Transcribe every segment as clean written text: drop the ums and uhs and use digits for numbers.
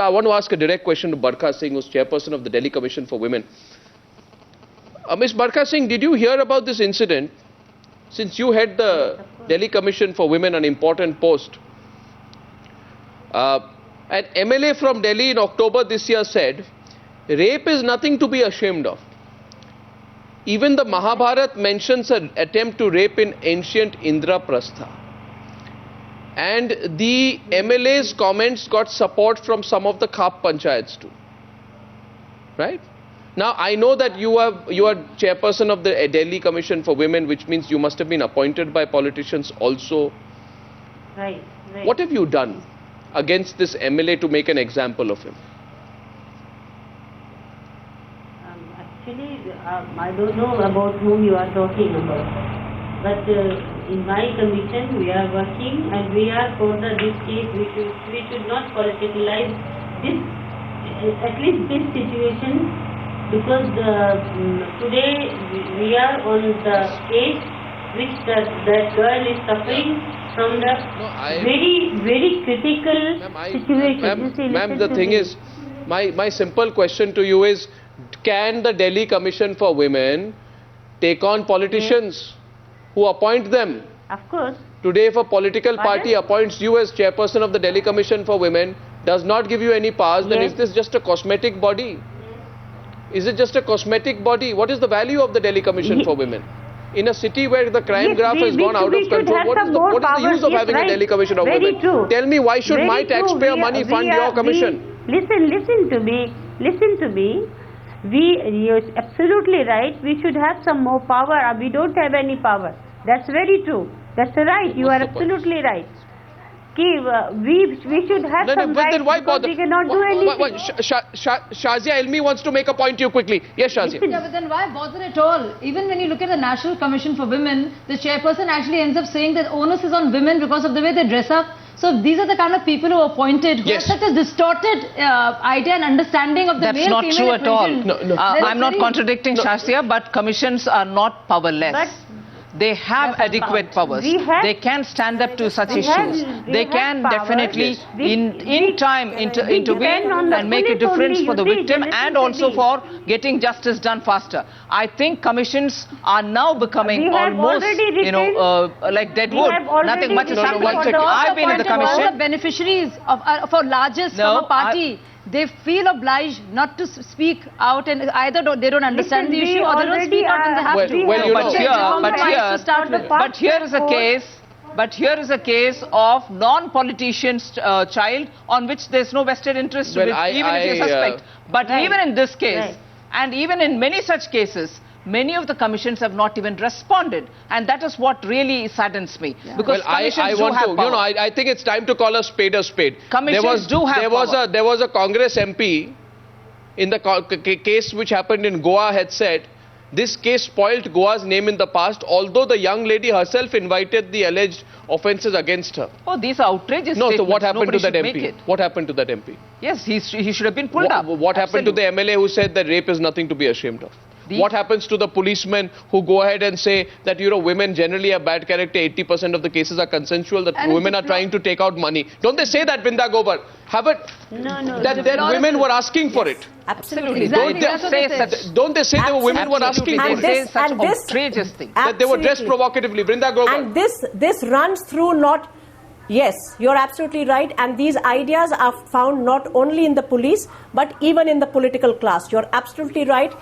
I want to ask a direct question to Barkha Singh, who's chairperson of the Delhi Commission for Women. Ms. Barkha Singh, did you hear about this incident? Since you had the Delhi Commission for Women, an important post. An MLA from Delhi in October this year said, rape is nothing to be ashamed of. Even the Mahabharata mentions an attempt to rape in ancient Indraprastha. And the MLA's comments got support from some of the Khap Panchayats too. Right? Now, I know that you are chairperson of the Delhi Commission for Women, which means you must have been appointed by politicians also. Right. What have you done against this MLA to make an example of him? Actually, I don't know about whom you are talking about. But in my commission, we are working and we are for this case. We should not politicalize this, at least this situation, because today we are on the case which that girl is suffering from the very critical situation. Ma'am, the thing is, my simple question to you is, can the Delhi Commission for Women take on politicians who appoint them? Of course. Today, if a political party appoints you as chairperson of the Delhi Commission for Women, does not give you any powers, then is this just a cosmetic body? Is it just a cosmetic body? What is the value of the Delhi Commission for Women? In a city where the crime graph has gone out of control, what is the use of having a Delhi Commission of Women? True. Tell me, why should my taxpayer money fund your commission? Listen to me. You're absolutely right. We should have some more power. We don't have any power. That's very true. That's right. You are absolutely right. We should have some rights because we cannot do anything. Shazia Elmi wants to make a point to you quickly. Yes, Shazia. Yeah, but then why bother at all? Even when you look at the National Commission for Women, the chairperson actually ends up saying that onus is on women because of the way they dress up. So these are the kind of people who are appointed who have such a distorted idea and understanding of the male-female equation. That's not true at all. I'm not contradicting Shazia, but commissions are not powerless. They have adequate powers. They can stand up to such issues. They can definitely, in time, intervene and make a difference for the victim and also for getting justice done faster. I think commissions are now becoming almost, like dead wood. Nothing much is happening. I've been in the commission. All the beneficiaries for largest from a party. They feel obliged not to speak out, and either they don't understand the issue or they don't speak out when they have to. But here is a case of non-politician's child on which there is no vested interest, even if you suspect. But even in this case, and even in many such cases, many of the commissions have not even responded, and that is what really saddens me. Because commissions do have power. I think it's time to call a spade a spade. Commissions do have power. There was a Congress MP in the case which happened in Goa had said, this case spoilt Goa's name in the past, although the young lady herself invited the alleged offences against her. Oh, these are outrageous statements. So what happened to that MP? What happened to that MP? Yes, he should have been pulled up. What happened to the MLA who said that rape is nothing to be ashamed of? What happens to the policemen who go ahead and say that, women generally have bad character, 80% of the cases are consensual, that women are trying to take out money? Don't they say that, Binda Gobar? That women were asking for it? Absolutely. Don't they say that women were asking for it? Such outrageous thing. That they were dressed provocatively. Brinda Gobar. And this runs through not... Yes, you're absolutely right, and these ideas are found not only in the police, but even in the political class. You're absolutely right.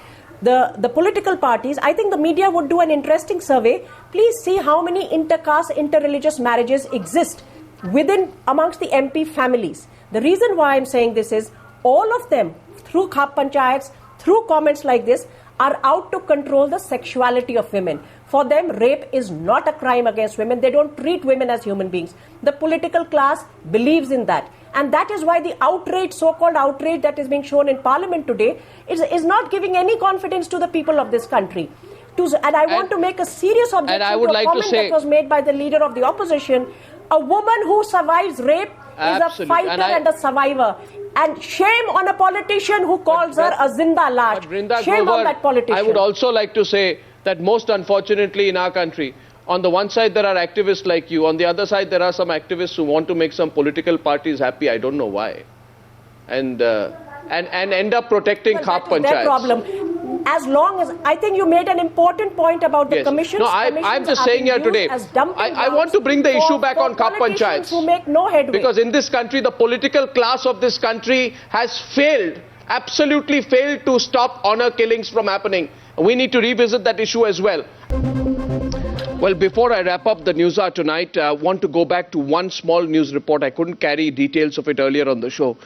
The political parties, I think the media would do an interesting survey. Please see how many intercaste, interreligious marriages exist amongst the MP families. The reason why I'm saying this is all of them, through Khap Panchayats, through comments like this, are out to control the sexuality of women. For them, rape is not a crime against women. They don't treat women as human beings. The political class believes in that. And that is why the outrage, so-called outrage that is being shown in Parliament today is not giving any confidence to the people of this country. And I want to make a serious objection to a comment that was made by the leader of the opposition. A woman who survives rape is a fighter and a survivor. And shame on a politician who calls her a zinda lash. Shame on that politician. I would also like to say that most unfortunately in our country, On the one side, there are activists like you. On the other side, there are some activists who want to make some political parties happy. I don't know why. And end up protecting Khap Panchayats. Their problem. As long as, I think you made an important point about the commissions. No, I'm just saying here today, I want to bring the issue back on Khap Panchayats. Who make no headway. Because in this country, the political class of this country has failed, absolutely failed to stop honor killings from happening. We need to revisit that issue as well. Well, before I wrap up the Newshour tonight, I want to go back to one small news report. I couldn't carry details of it earlier on the show.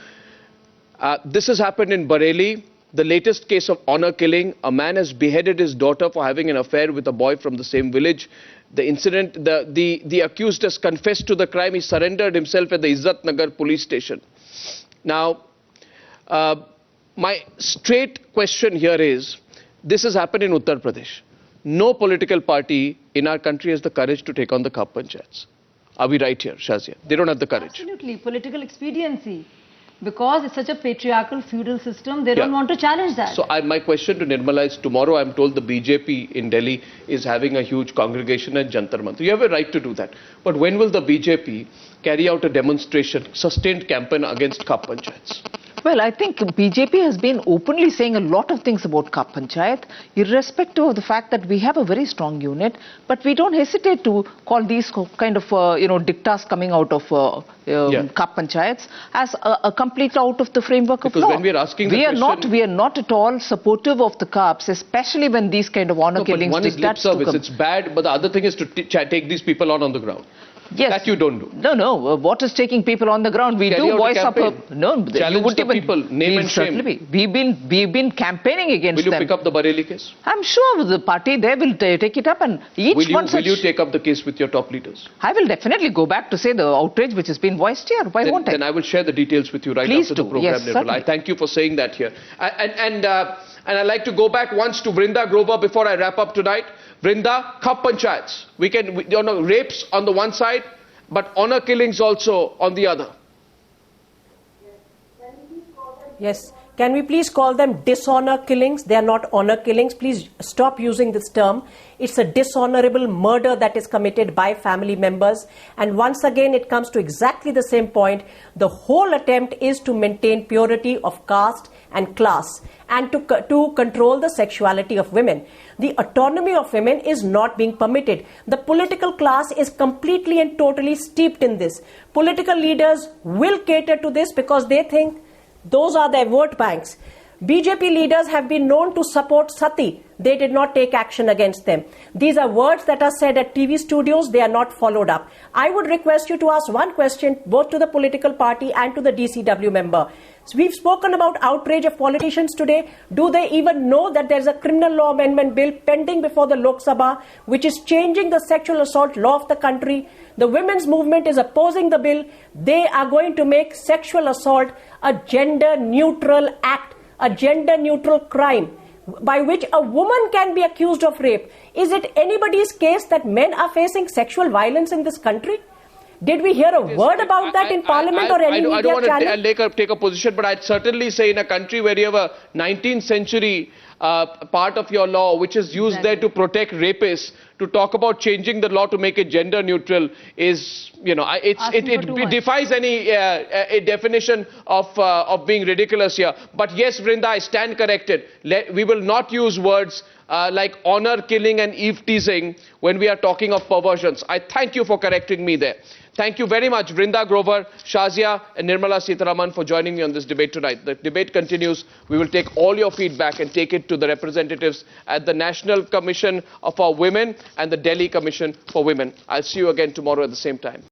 This has happened in Bareilly. The latest case of honor killing. A man has beheaded his daughter for having an affair with a boy from the same village. The incident, the accused has confessed to the crime. He surrendered himself at the Izzat Nagar police station. Now, my straight question here is, this has happened in Uttar Pradesh. No political party in our country has the courage to take on the Khap Panchayats. Are we right here, Shazia? They don't have the courage. Absolutely. Political expediency. Because it's such a patriarchal feudal system, they don't want to challenge that. So my question to Nirmala is, tomorrow I'm told the BJP in Delhi is having a huge congregation at Jantar Mantar. You have a right to do that. But when will the BJP carry out a demonstration, sustained campaign against Khap Panchayats? Well, I think BJP has been openly saying a lot of things about Khap Panchayat, irrespective of the fact that we have a very strong unit, but we don't hesitate to call these kind of, dictas coming out of Khap Panchayats as a complete out of the framework of law. Because when we are asking the question... We are not at all supportive of the Khaps, especially when these kind of honor killings... One is lip service, it's bad, but the other thing is to take these people on the ground. Yes. That you don't do. No. What is taking people on the ground? We do voice up. No, challenge the people. Name and shame. We've been campaigning against them. Will you pick up the Bareilly case? I'm sure the party there will take it up, and each one. Will you take up the case with your top leaders? I will definitely go back to say the outrage which has been voiced here. Why won't I? Then I will share the details with you right after the program. Yes, certainly. I thank you for saying that here. And I'd like to go back once to Vrinda Grover before I wrap up tonight. Vrinda, Khap Panchayats. Rapes on the one side, but honor killings also on the other. Yes. Can we please call them dishonor killings? They are not honor killings. Please stop using this term. It's a dishonorable murder that is committed by family members. And once again, it comes to exactly the same point. The whole attempt is to maintain purity of caste and class and to control the sexuality of women. The autonomy of women is not being permitted. The political class is completely and totally steeped in this. Political leaders will cater to this because they think those are their vote banks. BJP leaders have been known to support sati. They did not take action against them. These are words that are said at TV studios. They are not followed up. I would request you to ask one question both to the political party and to the DCW member. So we've spoken about outrage of politicians today. Do they even know that there's a criminal law amendment bill pending before the Lok Sabha which is changing the sexual assault law of the country? The women's movement is opposing the bill. They are going to make sexual assault a gender-neutral act, a gender-neutral crime by which a woman can be accused of rape. Is it anybody's case that men are facing sexual violence in this country? Did we hear a word about that in Parliament or any media channel? I don't want to take a position, but I'd certainly say in a country where you have a 19th century part of your law which is used there to protect rapists, to talk about changing the law to make it gender neutral is, it defies any a definition of being ridiculous here. But yes, Vrinda, I stand corrected. We will not use words like honor killing and eve teasing when we are talking of perversions. I thank you for correcting me there. Thank you very much, Vrinda Grover, Shazia and Nirmala Sitharaman for joining me on this debate tonight. The debate continues. We will take all your feedback and take it to the representatives at the National Commission for Women and the Delhi Commission for Women. I'll see you again tomorrow at the same time.